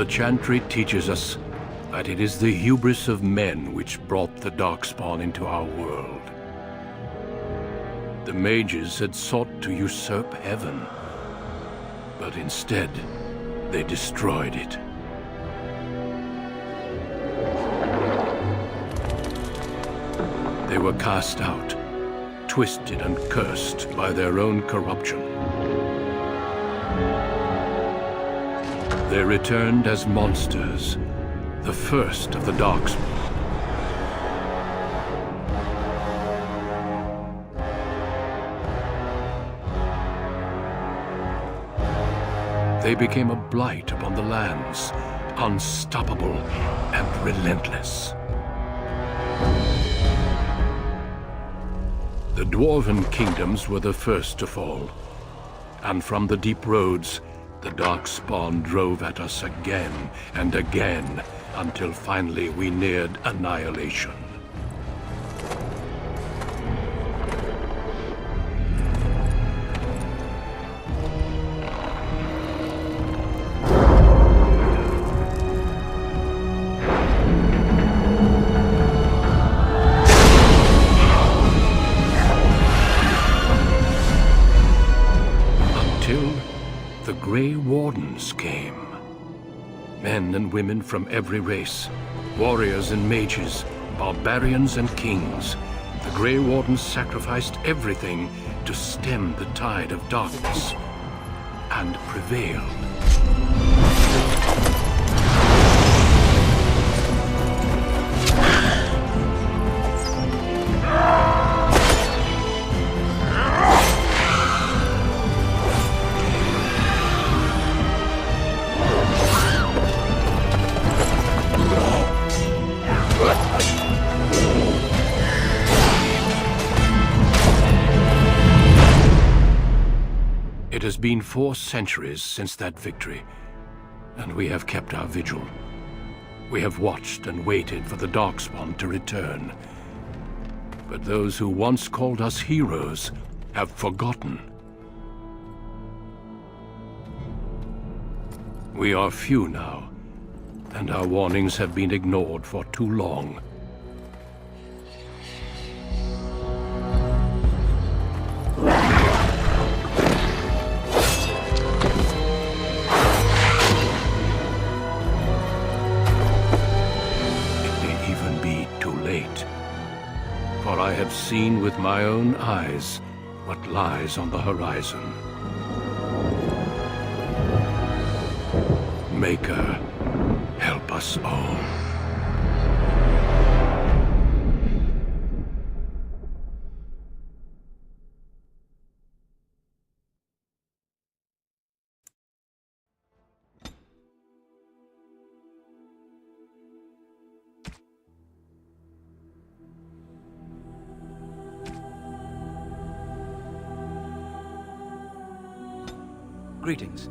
The chantry teaches us that it is the hubris of men which brought the darkspawn into our world. The mages had sought to usurp heaven, but instead they destroyed it. They were cast out, twisted and cursed by their own corruption. They returned as monsters, the first of the darkspawn. They became a blight upon the lands, unstoppable and relentless. The dwarven kingdoms were the first to fall, and from the deep roads, the darkspawn drove at us again and again, until finally we neared annihilation. Grey Wardens came. Men and women from every race, warriors and mages, barbarians and kings. The Grey Wardens sacrificed everything to stem the tide of darkness, and prevailed. It has been 4 centuries since that victory, and we have kept our vigil. We have watched and waited for the darkspawn to return. But those who once called us heroes have forgotten. We are few now, and our warnings have been ignored for too long. For I have seen with my own eyes what lies on the horizon. Maker, help us all. Greetings.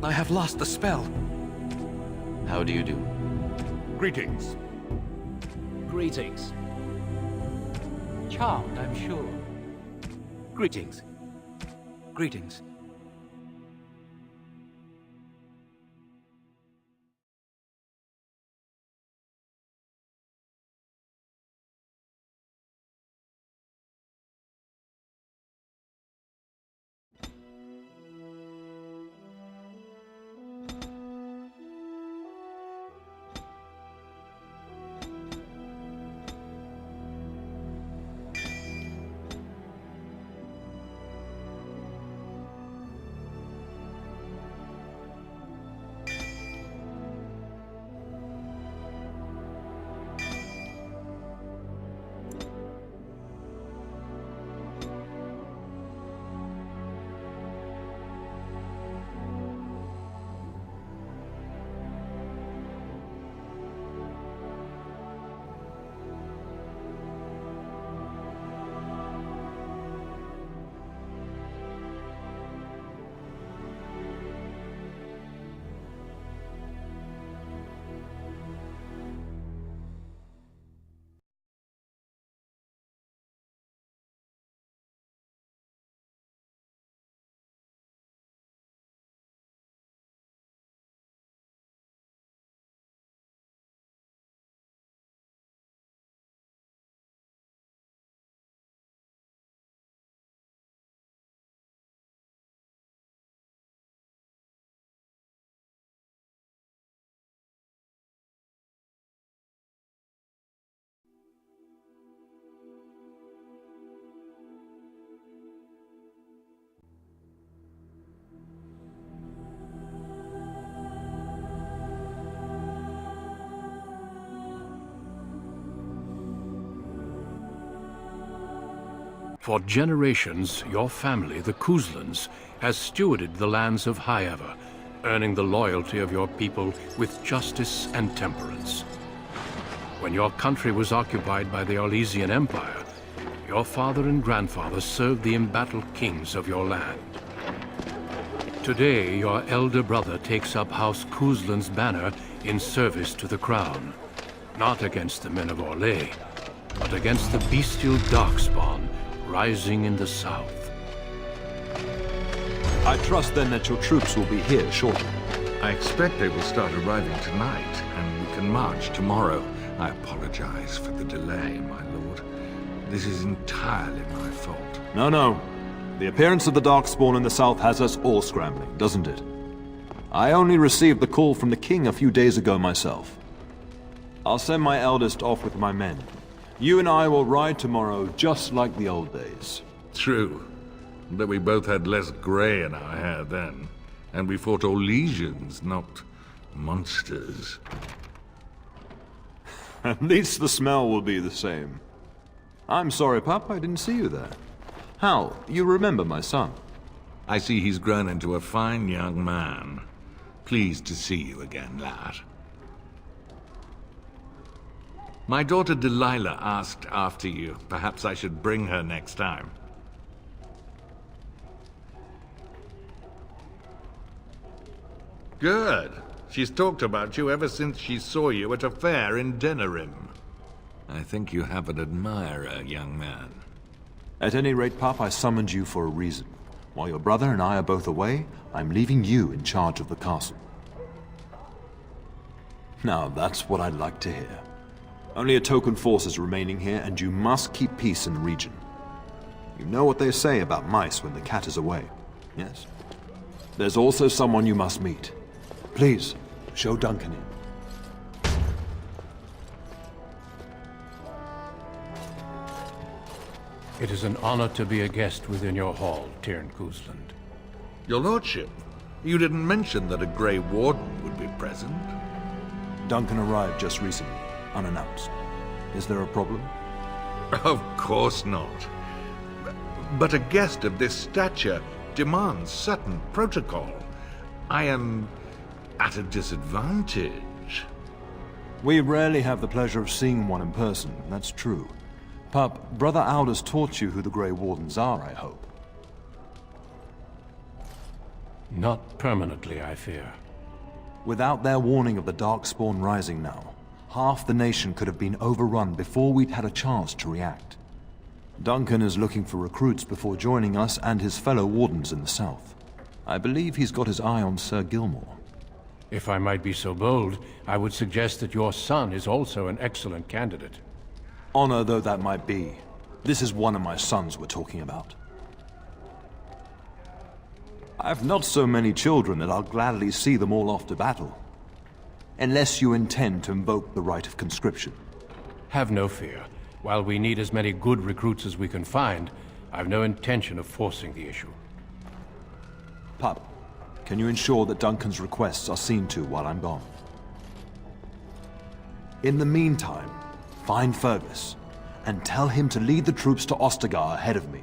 I have lost the spell. How do you do? Greetings. Greetings. Charmed, I'm sure. Greetings. Greetings. For generations, your family, the Kuzlans, has stewarded the lands of Highever, earning the loyalty of your people with justice and temperance. When your country was occupied by the Orlesian Empire, your father and grandfather served the embattled kings of your land. Today, your elder brother takes up House Kuzlan's banner in service to the crown, not against the men of Orlais, but against the bestial darkspawn rising in the south. I trust then that your troops will be here shortly. I expect they will start arriving tonight, and we can march tomorrow. I apologize for the delay, my lord. This is entirely my fault. No. The appearance of the Darkspawn in the south has us all scrambling, doesn't it? I only received the call from the king a few days ago myself. I'll send my eldest off with my men. You and I will ride tomorrow just like the old days. True, but we both had less grey in our hair then, and we fought Orlesians, not monsters. At least the smell will be the same. I'm sorry, Pup, I didn't see you there. Hal, you remember my son? I see he's grown into a fine young man. Pleased to see you again, lad. My daughter Delilah asked after you. Perhaps I should bring her next time. Good. She's talked about you ever since she saw you at a fair in Denerim. I think you have an admirer, young man. At any rate, Pup, I summoned you for a reason. While your brother and I are both away, I'm leaving you in charge of the castle. Now, that's what I'd like to hear. Only a token force is remaining here, and you must keep peace in the region. You know what they say about mice when the cat is away, yes? There's also someone you must meet. Please, show Duncan in. It is an honor to be a guest within your hall, Tyrn Kuzland. Your lordship, you didn't mention that a Grey Warden would be present. Duncan arrived just recently, unannounced. Is there a problem? Of course not. But a guest of this stature demands certain protocol. I am at a disadvantage. We rarely have the pleasure of seeing one in person, that's true. Pup, Brother Aldous taught you who the Grey Wardens are, I hope. Not permanently, I fear. Without their warning of the Darkspawn rising now, half the nation could have been overrun before we'd had a chance to react. Duncan is looking for recruits before joining us and his fellow wardens in the south. I believe he's got his eye on Sir Gilmore. If I might be so bold, I would suggest that your son is also an excellent candidate. Honor though that might be, this is one of my sons we're talking about. I've not so many children that I'll gladly see them all off to battle. Unless you intend to invoke the right of conscription. Have no fear. While we need as many good recruits as we can find, I've no intention of forcing the issue. Pup, can you ensure that Duncan's requests are seen to while I'm gone? In the meantime, find Fergus, and tell him to lead the troops to Ostagar ahead of me.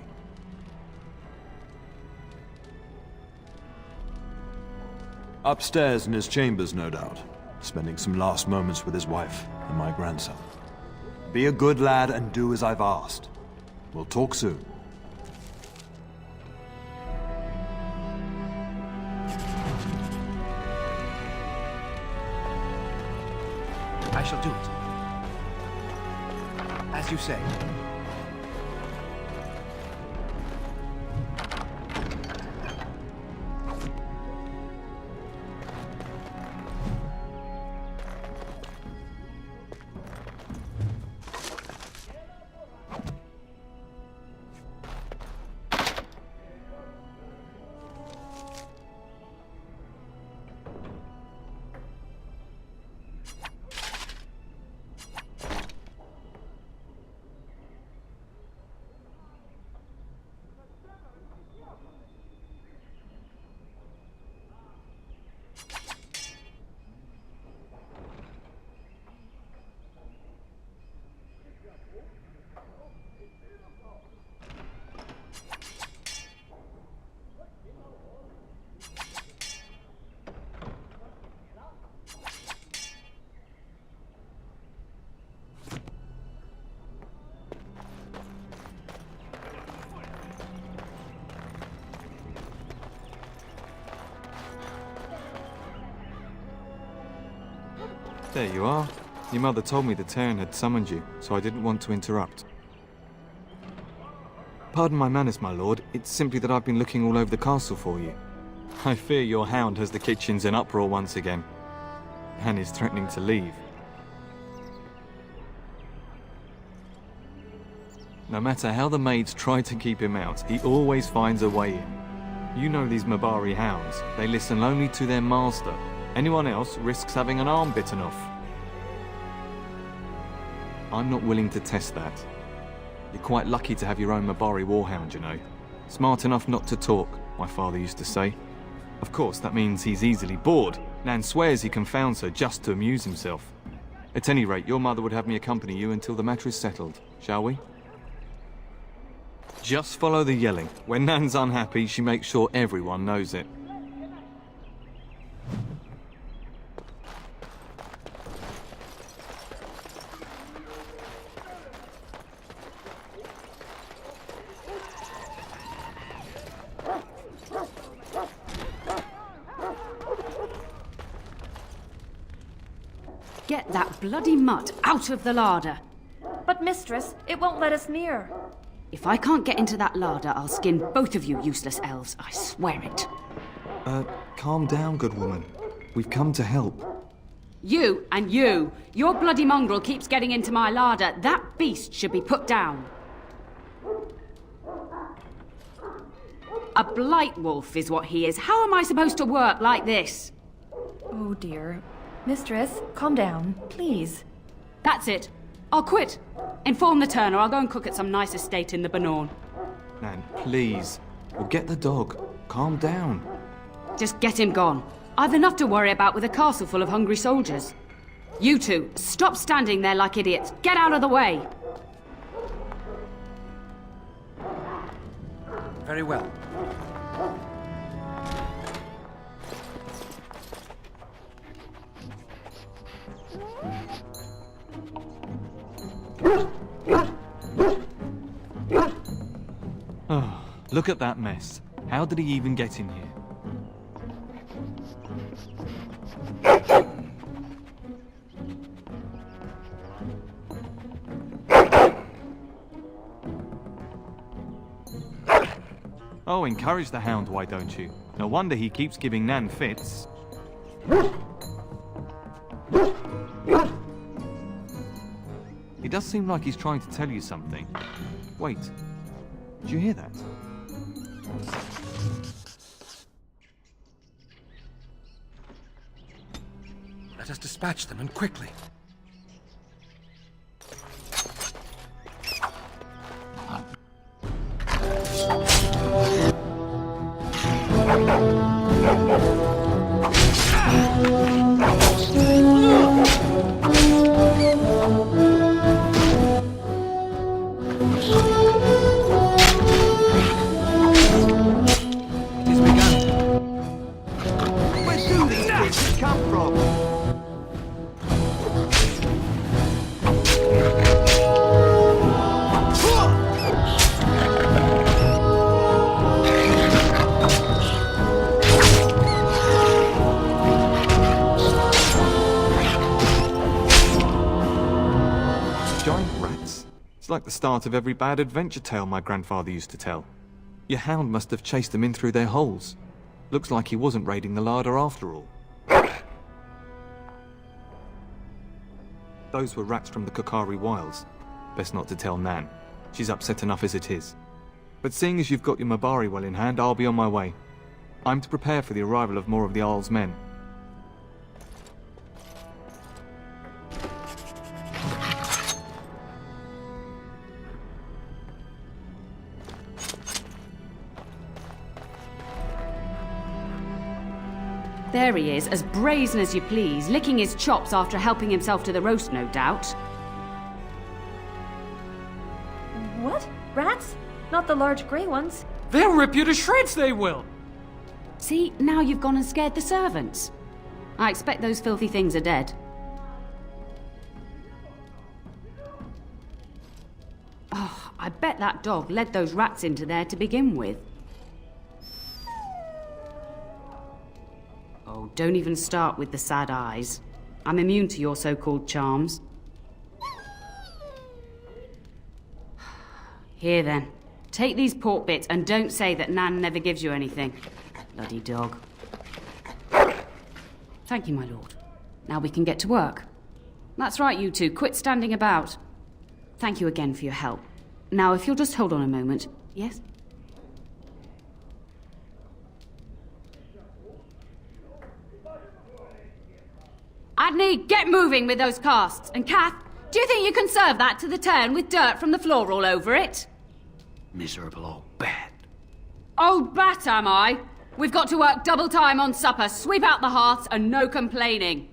Upstairs in his chambers, no doubt, spending some last moments with his wife and my grandson. Be a good lad and do as I've asked. We'll talk soon. I shall do it. As you say. There you are. Your mother told me the Terran had summoned you, so I didn't want to interrupt. Pardon my manners, my lord. It's simply that I've been looking all over the castle for you. I fear your hound has the kitchens in uproar once again, and is threatening to leave. No matter how the maids try to keep him out, he always finds a way in. You know these Mabari hounds. They listen only to their master. Anyone else risks having an arm bitten off. I'm not willing to test that. You're quite lucky to have your own Mabari warhound, you know. Smart enough not to talk, my father used to say. Of course, that means he's easily bored. Nan swears he confounds her just to amuse himself. At any rate, your mother would have me accompany you until the matter is settled, shall we? Just follow the yelling. When Nan's unhappy, she makes sure everyone knows it. Get that bloody mutt out of the larder! But mistress, it won't let us near. If I can't get into that larder, I'll skin both of you useless elves, I swear it. Calm down, good woman. We've come to help. You and you! Your bloody mongrel keeps getting into my larder. That beast should be put down. A blight wolf is what he is. How am I supposed to work like this? Oh dear. Mistress, calm down, please. That's it. I'll quit. Inform the turner. I'll go and cook at some nice estate in the Banorn. Nan, please. We'll get the dog. Calm down. Just get him gone. I've enough to worry about with a castle full of hungry soldiers. You two, stop standing there like idiots. Get out of the way. Very well. Oh, look at that mess. How did he even get in here? Oh, encourage the hound, why don't you? No wonder he keeps giving Nan fits. He does seem like he's trying to tell you something. Wait, did you hear that? Let us dispatch them, and quickly. Like the start of every bad adventure tale my grandfather used to tell. Your hound must have chased them in through their holes. Looks like he wasn't raiding the larder after all. Those were rats from the Kokari Wilds. Best not to tell Nan. She's upset enough as it is. But seeing as you've got your Mabari well in hand, I'll be on my way. I'm to prepare for the arrival of more of the Jarl's men. There he is, as brazen as you please, licking his chops after helping himself to the roast, no doubt. What? Rats? Not the large grey ones? They'll rip you to shreds, they will! See, now you've gone and scared the servants. I expect those filthy things are dead. Oh, I bet that dog led those rats into there to begin with. Oh, don't even start with the sad eyes. I'm immune to your so-called charms. Here then, take these pork bits and don't say that Nan never gives you anything. Bloody dog. Thank you, my lord. Now we can get to work. That's right, you two. Quit standing about. Thank you again for your help. Now, if you'll just hold on a moment. Yes? Adney, get moving with those casts. And Kath, do you think you can serve that to the turn with dirt from the floor all over it? Miserable old bat. Old bat, am I? We've got to work double time on supper, sweep out the hearths, and no complaining.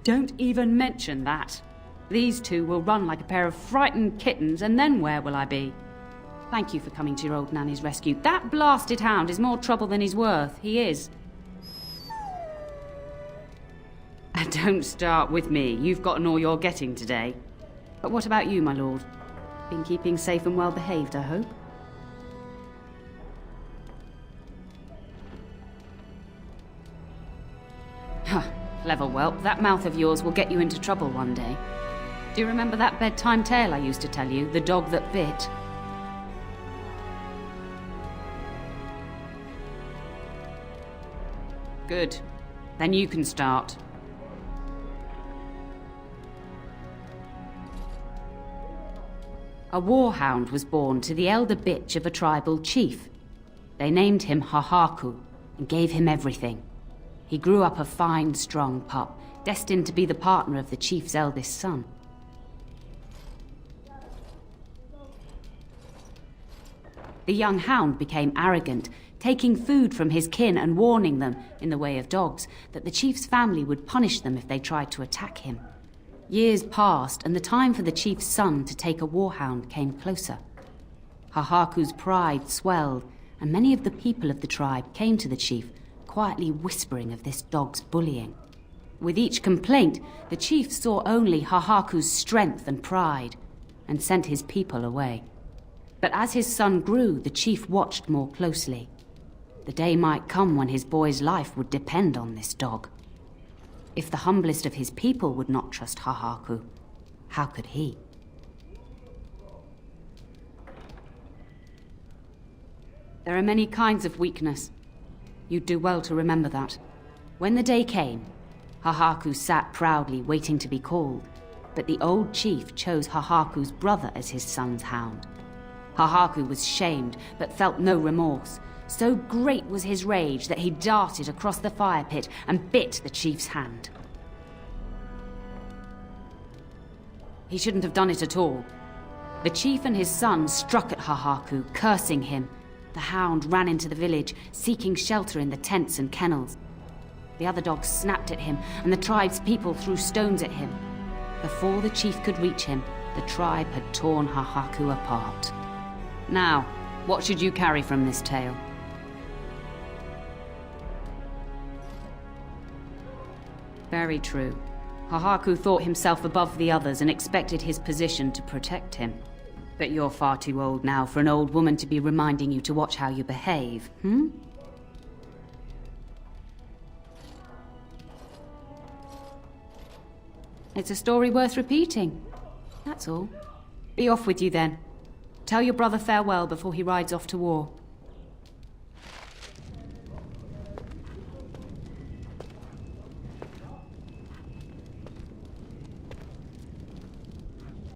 Don't even mention that. These two will run like a pair of frightened kittens, and then where will I be? Thank you for coming to your old nanny's rescue. That blasted hound is more trouble than he's worth. He is. And don't start with me. You've gotten all you're getting today. But what about you, my lord? Been keeping safe and well behaved, I hope? Huh, clever whelp. That mouth of yours will get you into trouble one day. Do you remember that bedtime tale I used to tell you? The dog that bit? Good. Then you can start. A warhound was born to the elder bitch of a tribal chief. They named him Hahaku and gave him everything. He grew up a fine, strong pup, destined to be the partner of the chief's eldest son. The young hound became arrogant, taking food from his kin and warning them, in the way of dogs, that the chief's family would punish them if they tried to attack him. Years passed, and the time for the chief's son to take a warhound came closer. Hahaku's pride swelled, and many of the people of the tribe came to the chief, quietly whispering of this dog's bullying. With each complaint, the chief saw only Hahaku's strength and pride, and sent his people away. But as his son grew, the chief watched more closely. The day might come when his boy's life would depend on this dog. If the humblest of his people would not trust Hahaku, how could he? There are many kinds of weakness. You'd do well to remember that. When the day came, Hahaku sat proudly waiting to be called, but the old chief chose Hahaku's brother as his son's hound. Hahaku was shamed, but felt no remorse. So great was his rage that he darted across the fire pit and bit the chief's hand. He shouldn't have done it at all. The chief and his son struck at Hahaku, cursing him. The hound ran into the village, seeking shelter in the tents and kennels. The other dogs snapped at him, and the tribe's people threw stones at him. Before the chief could reach him, the tribe had torn Hahaku apart. Now, what should you carry from this tale? Very true. Hahaku thought himself above the others and expected his position to protect him. But you're far too old now for an old woman to be reminding you to watch how you behave, hmm? It's a story worth repeating. That's all. Be off with you then. Tell your brother farewell before he rides off to war.